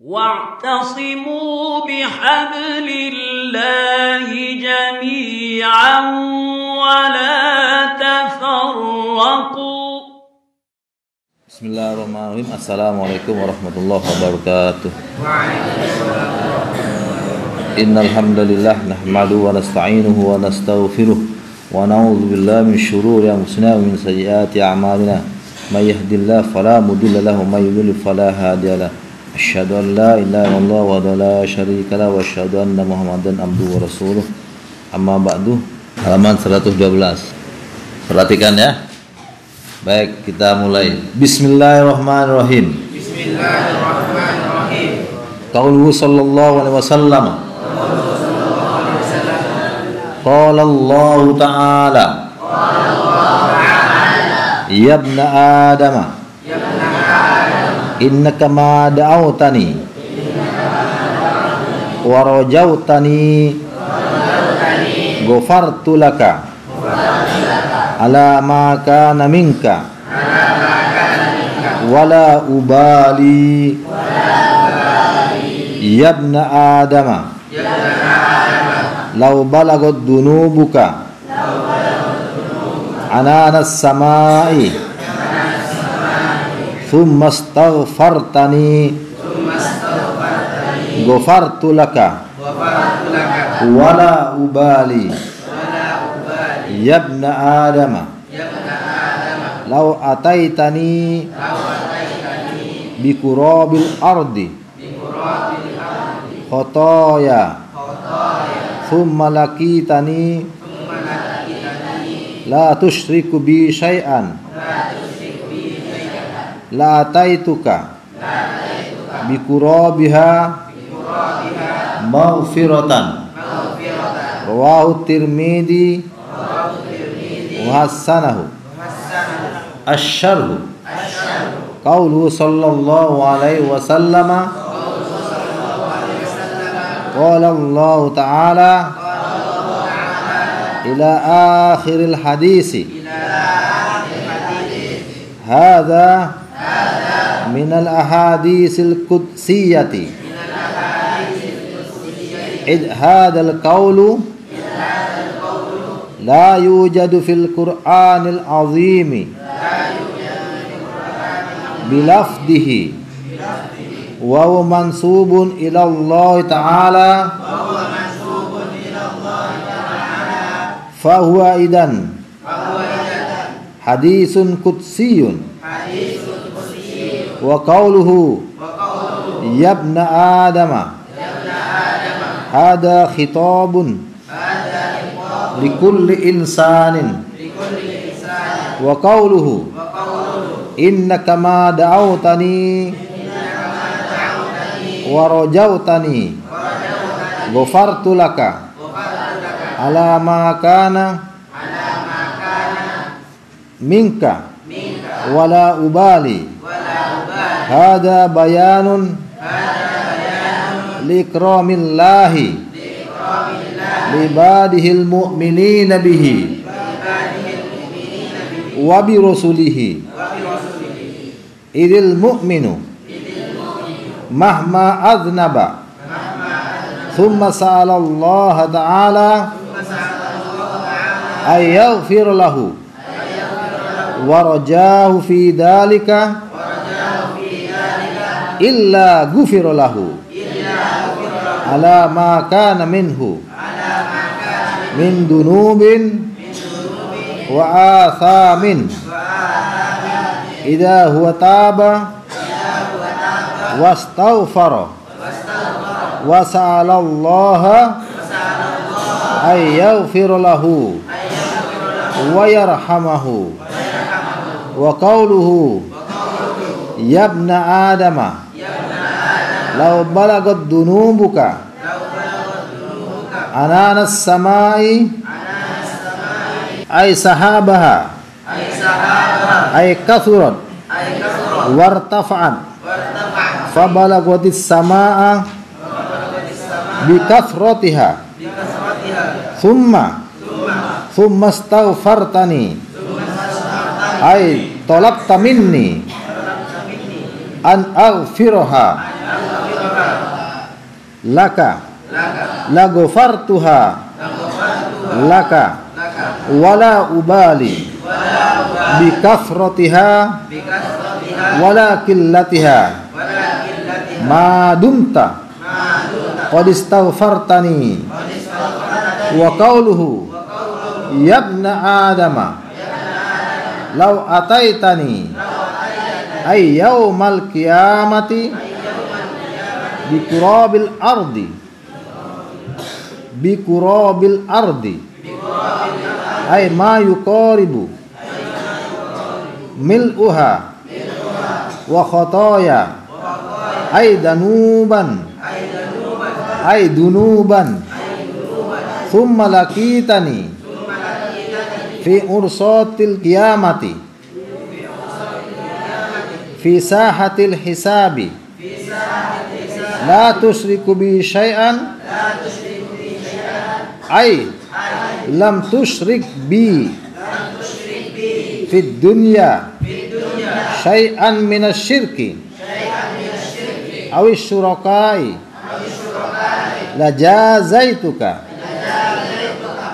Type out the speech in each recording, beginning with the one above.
واعتصموا بحبل الله جميعا ولا تفرقوا. Bismillahirrahmanirrahim. Assalamualaikum warahmatullahi wabarakatuh. Innal hamdalillah nahmaduhu wa nasta'inuhu wa nastaghfiruh wa na'udzu billahi min shururi anfusina wa min sayyiati a'malina. May yahdihillahu fala mudilla lahu wa may yudlil fala hadiya lahu. Asyhadu an la ilaha illallah wa la syarika lahu wa asyhadu anna Muhammadan abduhu wa rasuluh. Amma ba'du. Halaman 112. Perhatikan ya. Baik, kita mulai. Bismillahirrahmanirrahim. Bismillahirrahmanirrahim. Qauluhu sallallahu alaihi wasallam. Qala Allah ta'ala. Ya ibna Adam. Innaka ma da'awtani wa rajautani ghafartu laka ala ma kana minka wala ubali ya ibna Adam law balagat dunubuka ananas samai thumma astaghfartani ghafartu laka wala ubali ya ibna Adam law ataitani bikurabil ardi khotoya thumma lakitani la tusyriku bi syai'an la ataituka bikurabiha maghfiratan rawahu Tirmidzi wa hasanahu. Asy-syarh qauluhu sallallahu alaihi wasallam qala Allah ta'ala ila akhiril hadisi hadza minal ahadisil qudsiyati id hadal qawlu la yujadu fil Qur'anil azimi bilafdihi wa huwa mansubun ila Allah ta'ala fa huwa idan hadisun qudsiyun wa qawluhu ya ibna Adam hada khitabun likulli insanin wa qawluhu innaka ma da'awtani wa rajautani ghafartu laka ala ma kana minka wala ubali. Hada bayanun likramillahi libadihil mu'minina bihi wa bi rasulihi idil mu'minu mahma aznaba thumma sa'ala Allah ta'ala ay yaghfir lahu wa rajahu fi dhalika illa ghufira lahu ala ma kana minhu min dunubin wa athamin idza huwa taba wastaghfara wa sa'ala Allah ay yaghfira lahu wa yarhamahu wa qawluhu ya ibna Adam law balagat dunubuka ananas samai ay sahabaha ay kathurat wartafa'at fabalagatis samaa bi kathratiha thumma astaghfartani ay talabta minni an aghfirha laka la ghafartuha laka wala ubali bi kathratiha wala qillatiha ma dumta qad istaghfartani wa qawluhu yabna adama law ataitani ay yaumal qiyamati bi qurabil ardi ay ma yuqaribu mil'uha wa khataya ay dunuban thumma lakitani fi ursatil qiyamati fi sahatil hisabi la tusyriku bi syai'an ay lam tusyrik bi fid dunya syai'an minasyirki awis syurakai la jazaituka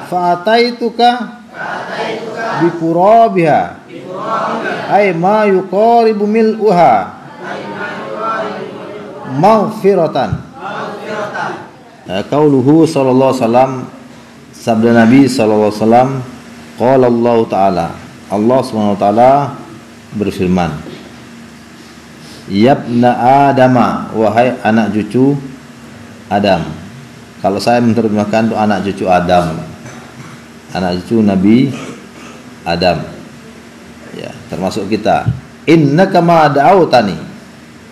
fa'ataituka bi qurabiha ay ma yuqaribu mil'uha maghfiratan. Qauluhu sallallahu alaihi wasallam, sabda Nabi sallallahu alaihi wasallam, qala Allah taala, Allah Subhanahu wa taala berfirman, yabna adama, wahai anak cucu Adam. Kalau saya menerjemahkan itu anak cucu Adam, anak cucu Nabi Adam, ya, termasuk kita. Innaka ma da'autani,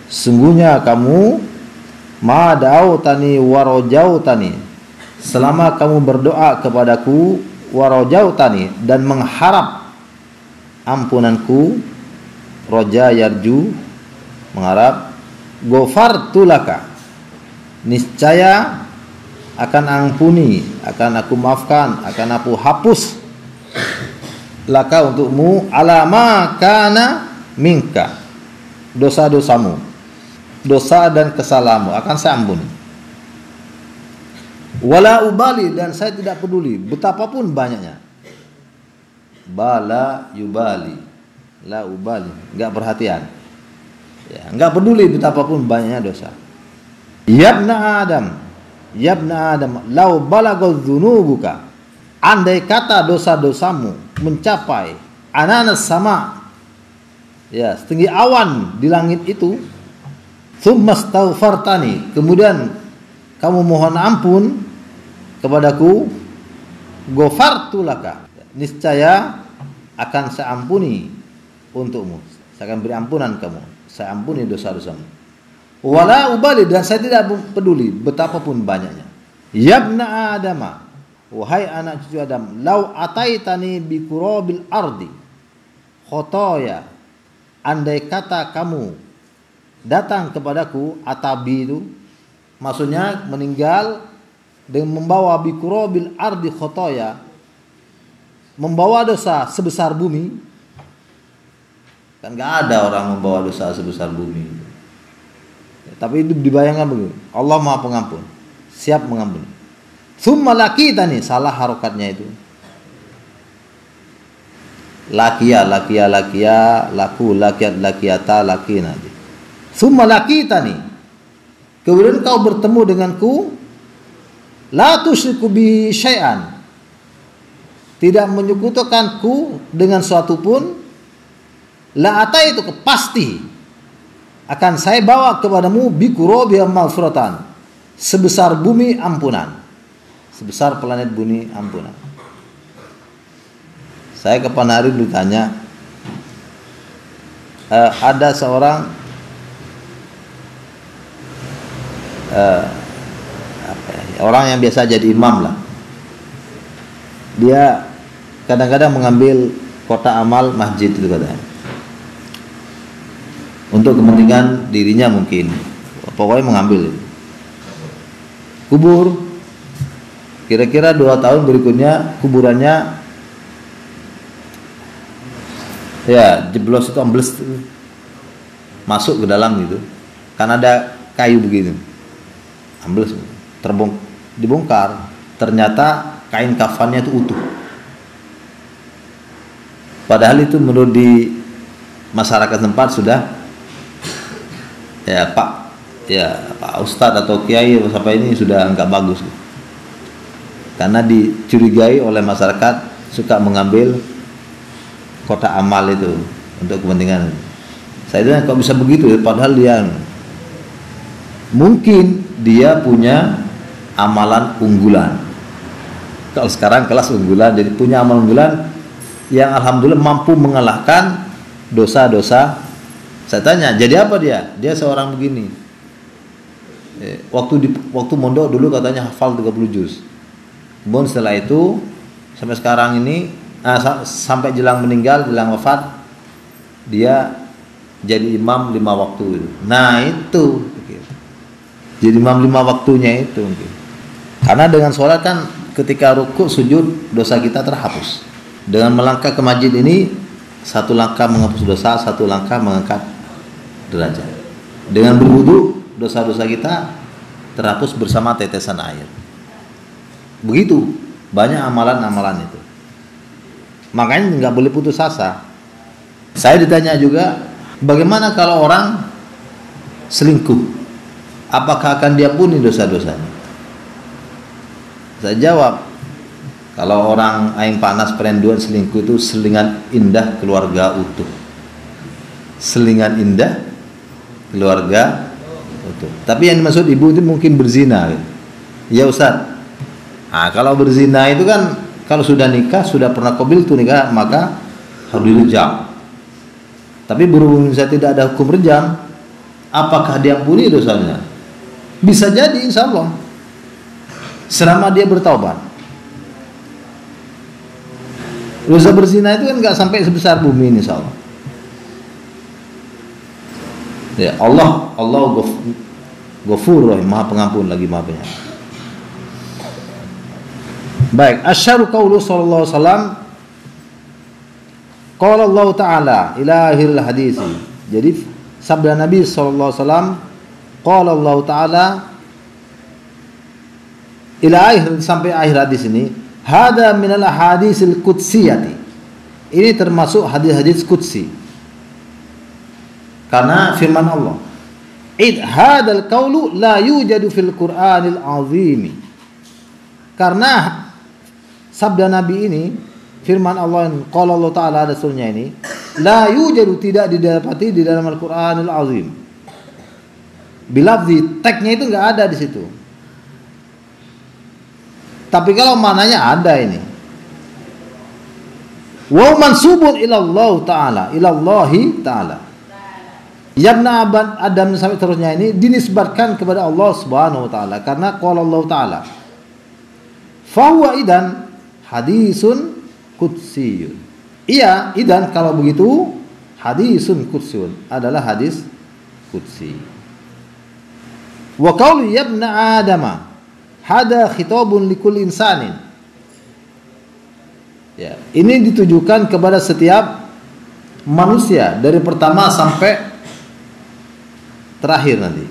sungguhnya kamu ma da'autani wa rajautani, selama kamu berdoa kepadaku, wa rajautani, dan mengharap ampunanku, roja yarju, mengharap, ghafartu laka, niscaya akan ampuni, akan aku maafkan, akan aku hapus laka untukmu, alama kana minka, dosa-dosamu, dosa dan kesalahanmu akan saya ampuni. Wala ubali, dan saya tidak peduli betapapun banyaknya. Bala yubali, la ubali, enggak perhatian, ya, enggak peduli betapapun banyaknya dosa. Yabna Adam, lau balagul dzunubuka, andai kata dosa-dosamu mencapai ananas sama, ya, setinggi awan di langit itu, tsummastaghfartani, kemudian kamu mohon ampun kepadaku, ghafartu laka, niscaya akan saya ampuni untukmu, saya akan beri ampunan kamu, saya ampuni dosa-dosamu. Wala ubali, dan saya tidak peduli betapapun banyaknya. Yabna adama, wahai anak cucu Adam, lau ataitani bi qurabil ardi khotoya, andai kata kamu datang kepadaku, atabi itu maksudnya meninggal dengan membawa bi qurabil ardi khotoya, membawa dosa sebesar bumi. Kan gak ada orang membawa dosa sebesar bumi. Tapi itu dibayangkan begini, Allah Maha Pengampun, siap mengampuni. Tsumma lakitani, salah harokatnya itu. Lakia, laku, lakiat, lakiata, lakina. Tsumma lakitani, kemudian kau bertemu denganku, la tusyriku bi syai'an, tidak menyekutukanku dengan suatu pun, la ataitu, pasti akan saya bawa kepadamu bi qurabiha maghfiratan, sebesar bumi ampunan, sebesar planet bumi ampunan. Saya ke Panari ditanya, ada seorang orang yang biasa jadi imam lah, dia kadang-kadang mengambil kotak amal masjid itu katanya, untuk kepentingan dirinya mungkin, pokoknya mengambil kubur. Kira-kira 2 tahun berikutnya kuburannya ya jeblos, itu ambles masuk ke dalam gitu, kan ada kayu begitu, ambles, dibongkar. Ternyata kain kafannya itu utuh. Padahal itu menurut di masyarakat tempat sudah ya Pak Ustadz atau Kiai atau siapa ini sudah nggak bagus. Karena dicurigai oleh masyarakat suka mengambil kotak amal itu untuk kepentingan. Saya bilang kok bisa begitu ya, padahal dia mungkin dia punya amalan unggulan. Kalau sekarang kelas unggulan, jadi punya amalan unggulan yang alhamdulillah mampu mengalahkan dosa-dosa. Saya tanya, jadi apa dia? Dia seorang begini. Waktu mondok dulu katanya hafal 30 juz. Kemudian setelah itu sampai sekarang ini sampai jelang meninggal, jelang wafat, dia jadi imam 5 waktu. Nah itu, jadi imam 5 waktunya itu. Karena dengan sholat kan ketika rukuk sujud dosa kita terhapus. Dengan melangkah ke masjid ini, satu langkah menghapus dosa, satu langkah mengangkat derajat. Dengan berwudu dosa-dosa kita terhapus bersama tetesan air. Begitu banyak amalan-amalan itu. Makanya nggak boleh putus asa. Saya ditanya juga, bagaimana kalau orang selingkuh? Apakah akan diampuni dosa-dosanya? Saya jawab, kalau orang aing panas perenduan selingkuh itu selingan indah keluarga utuh. Selingan indah keluarga utuh. Tapi yang dimaksud ibu itu mungkin berzina. Ya Ustaz. Nah, kalau berzina itu kan kalau sudah nikah, sudah pernah qabil tuh nikah, maka harus direjam. Tapi berhubung saya tidak ada hukum rejam, apakah diampuni dosanya? Bisa jadi insya Allah. Selama dia bertaubat. Dosa berzina itu kan nggak sampai sebesar bumi ini, insya Allah. Ya Allah Ghafur Rahim, Maha Pengampun lagi Maha Penyayang. Baik, asyaru qaulu sallallahu alaihi wasallam. Qala Allah Ta'ala ila akhiril hadisi. Jadi sabda Nabi sallallahu alaihi wasallam, qala Allah Ta'ala ila akhir, sampai akhir hadis ini, hada minal ahadisil qudsiyati. Ini termasuk hadis-hadis qudsi. Karena firman Allah, id hadal qaulu la yujadu fil Qur'anil azim. Karena sabda Nabi ini, firman Allah yang qala Allah Ta'ala rasulnya ini, la yujadu, tidak didapati di dalam Al-Qur'anil azim. Bilafzi, tagnya itu enggak ada di situ. Tapi kalau mananya ada ini. Wa mansubun ila Allah Ta'ala, ila Allah Ta'ala. Yabna Adam sampai terusnya ini dinisbatkan kepada Allah Subhanahu wa taala karena qala Allah Ta'ala. Fa huwa idan hadisun qudsiyun. Iya, idan kalau begitu hadisun qudsiyun adalah hadis qudsi. Wa qaulu yabna Adama hada khitabun likulli insanin. Ya, ini ditujukan kepada setiap manusia dari pertama sampai terakhir nanti.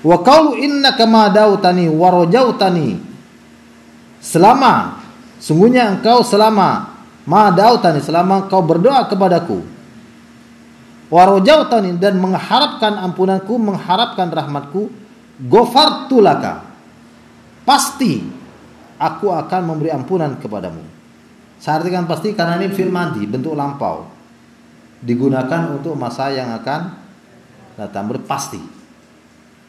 Wa qaulu innaka ma dautani wa rajautani. Selama sungguhnya engkau selama ma dautani, selama engkau berdoa kepadaku. Wa rajautani, dan mengharapkan ampunanku, mengharapkan rahmatku, ghafartu laka. Pasti aku akan memberi ampunan kepadamu. Saya artikan pasti karena ini fi'il madhi, bentuk lampau. Digunakan untuk masa yang akan datang, berpasti.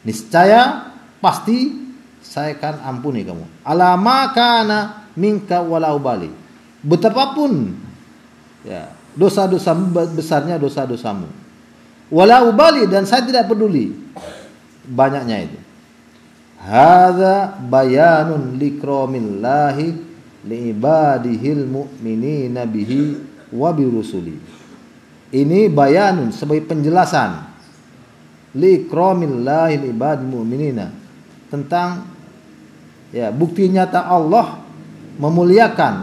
Niscaya pasti saya akan ampuni kamu. Alama kana minka wala ubali. Betapapun ya dosa-dosa besarnya dosa-dosamu. Wala ubali, dan saya tidak peduli banyaknya itu. Hadza bayanun likramillahi liibadihil mu'minina bihi wa birusuli. Ini bayanun sebagai penjelasan likramillahi liibadil mu'minina, tentang ya bukti nyata Allah memuliakan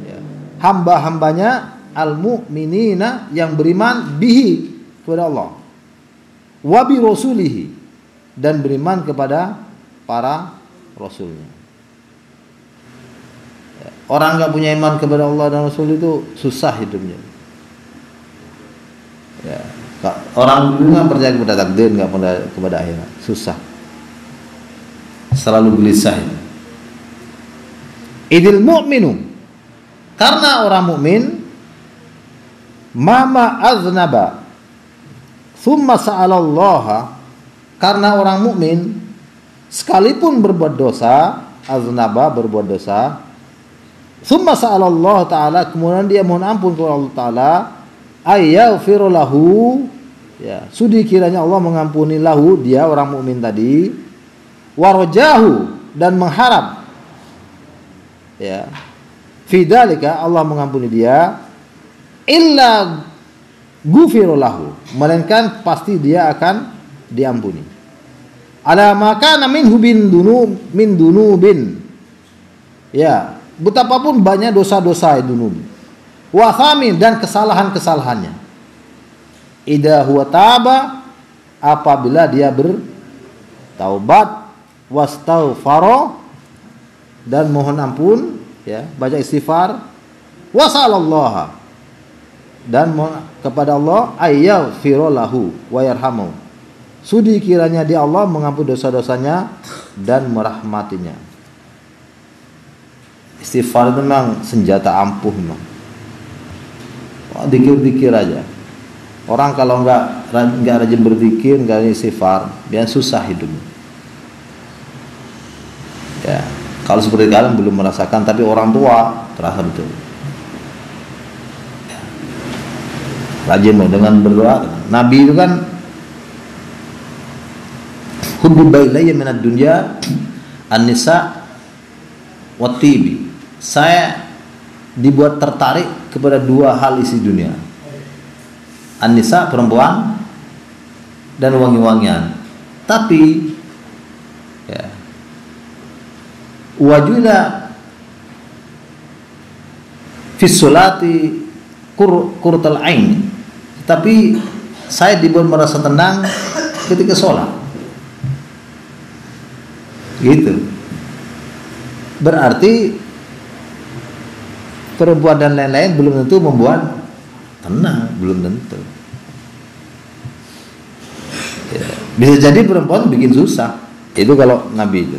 ya, hamba-hambanya al-mu'minina yang beriman bihi kepada Allah, wa bi rasulihi, dan beriman kepada para rasulnya. Orang nggak punya iman kepada Allah dan Rasul itu susah hidupnya. Ya, orang dulu nggak percaya kepada takdir, nggak percaya kepada akhirat, susah. Selalu gelisah itu. Idil mu'minu, karena orang mukmin mama aznaba thumma sa'alallaha, karena orang mukmin sekalipun berbuat dosa, aznaba berbuat dosa, thumma sa'alallah ta'ala, kemudian dia mohon ampun kepada Allah ta'ala, ayyaghfiru lahu, ya, sudi kiranya Allah mengampuni lahu, dia orang mukmin tadi, warajahu, dan mengharap, ya, fidzalika, Allah mengampuni dia, illa gufiru lahu, melainkan pasti dia akan diampuni. Ala makana minhu min dunubin, ya, betapapun banyak dosa-dosa dunub, wa thamin, dan kesalahan-kesalahannya. Idza huwa taba, apabila dia bertaubat, wastaghfara, dan mohon ampun, ya, baca istighfar, wasallallaha, dan mohon kepada Allah, ayyaghfira lahu wa yarhamu, sudi kiranya dia Allah mengampuni dosa-dosanya dan merahmatinya. Istighfar itu memang senjata ampuh memang. Dikir-dikir aja. Orang kalau nggak rajin berzikir, nggak rajin istighfar, dia susah hidupnya. Ya, kalau seperti kalian belum merasakan, tapi orang tua terasa betul. Ya. Rajin dengan berdoa. Nabi itu kan hubbiba ilayya minad dunya an-nisa wa tibi. Saya dibuat tertarik kepada dua hal isi dunia. An-nisa, perempuan, dan wangi-wangian. Tapi ya, wajula fi sholati qurratul ain. Tapi saya dibuat merasa tenang ketika sholat. Gitu. Berarti perempuan dan lain-lain belum tentu membuat tenang, belum tentu. Ya, bisa jadi perempuan bikin susah. Itu kalau Nabi itu.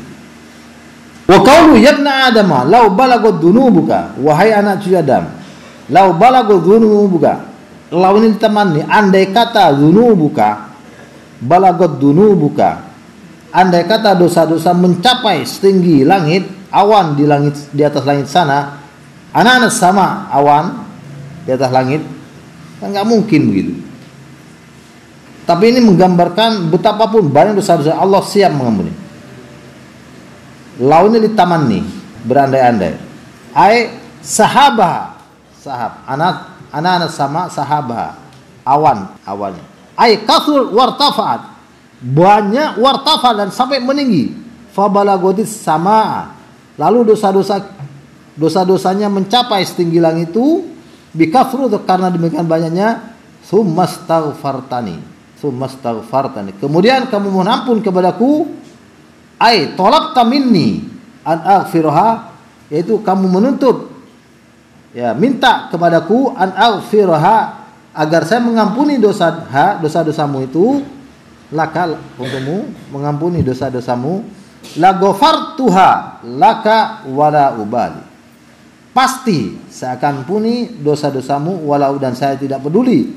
Wa qaulu yabna adam law balagad dunubuka, wahai anak cucu Adam, law balagad dunubuka, law ini teman nih, andai kata dunubuka, balagad dunubuka, andai kata dosa-dosa mencapai setinggi langit, awan di langit, di atas langit sana, anak-anak sama awan di atas langit, kan nggak mungkin begitu. Tapi ini menggambarkan betapapun banyak dosa-dosa Allah siap mengampuni. Launnya di taman nih, berandai-andai. Ai sahabah, anak-anak sama sahabah, awan-awannya. Ai kathur wartafaat, banyak wartafa, dan sampai meninggi. Fabalagotis sama, lalu dosa-dosanya mencapai setinggi langit itu, bikafru, karena demikian banyaknya, summastaghfartani, kemudian kamu mohon ampun kepadaku, ai tolabta minni an aghfirha, yaitu kamu menuntut, ya, minta kepadaku, an aghfirha, agar saya mengampuni dosa-dosamu itu, laka, untukmu mengampuni dosa-dosamu, la ghafartuha laka wala ubali, pasti saya akan ampuni dosa-dosamu walau, dan saya tidak peduli,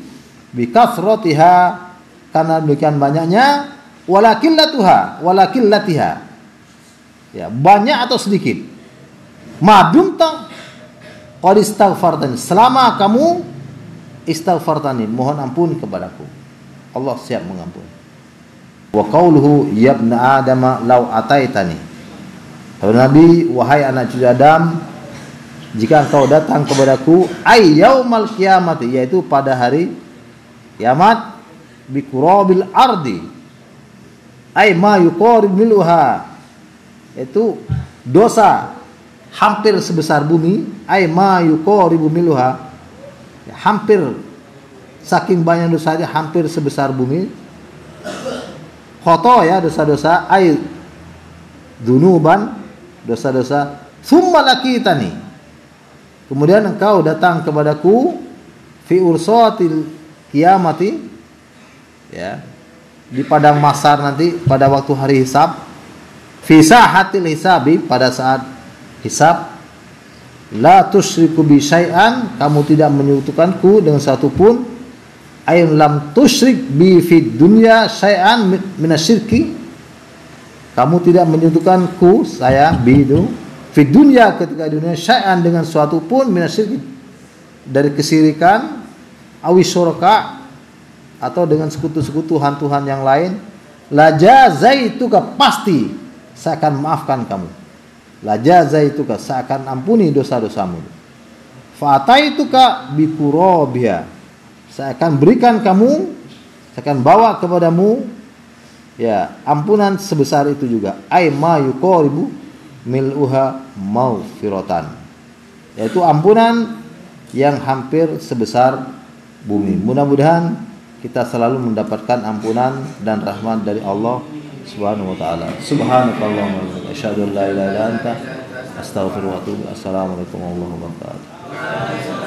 bikathratiha, karena demikian banyaknya, walakillatuha, ya, banyak atau sedikit, madumta qad istaghfartani, selama kamu istaghfartani, mohon ampun kepadaku, Allah siap mengampuni. Wa qauluhu yabna adama law ataitani, Nabi, wahai anak cucu Adam, jika engkau datang kepadaku, ay yaumal qiyamati, yaitu pada hari kiamat, bi qurabil ardi, ay ma yuqarib miluha, yaitu dosa hampir sebesar bumi, ay ma yuqaribu miluha, hampir, saking banyak dosanya hampir sebesar bumi. khotoya, dosa-dosa, ay dunuban, dosa-dosa, thumma laqitani, kemudian engkau datang kepadaku fi ursatil kiamati, ya, di padang mahsyar nanti pada waktu hari hisab, fi sahatil hisabi, pada saat hisab, la tusyriku bi syai'an, kamu tidak menyekutukanku dengan satu pun, ayun lam tusyrik bi fid dunya syai'an minasyirki, kamu tidak menyekutukanku saya bi itu fid dunya, ketika di dunia, syai'an dengan suatu pun minasyirki, dari kesirikan, awi syuraka, atau dengan sekutu-sekutuhan Tuhan yang lain, la jazaituka, pasti saya akan maafkan kamu, la jazaituka, saya akan ampuni dosa-dosamu, fa ataituka bi qurabiha, saya akan berikan kamu, saya akan bawa kepadamu, ya, ampunan sebesar itu juga, ay ma yuqaribu mil'uha maghfiratan, yaitu ampunan yang hampir sebesar bumi. Mudah-mudahan kita selalu mendapatkan ampunan dan rahmat dari Allah Subhanahu wa taala. Subhanakallahumma wa bihamdika, asyhadu an la ilaha illa anta, astaghfiruka wa atubu ilaik. Assalamualaikum warahmatullahi wabarakatuh.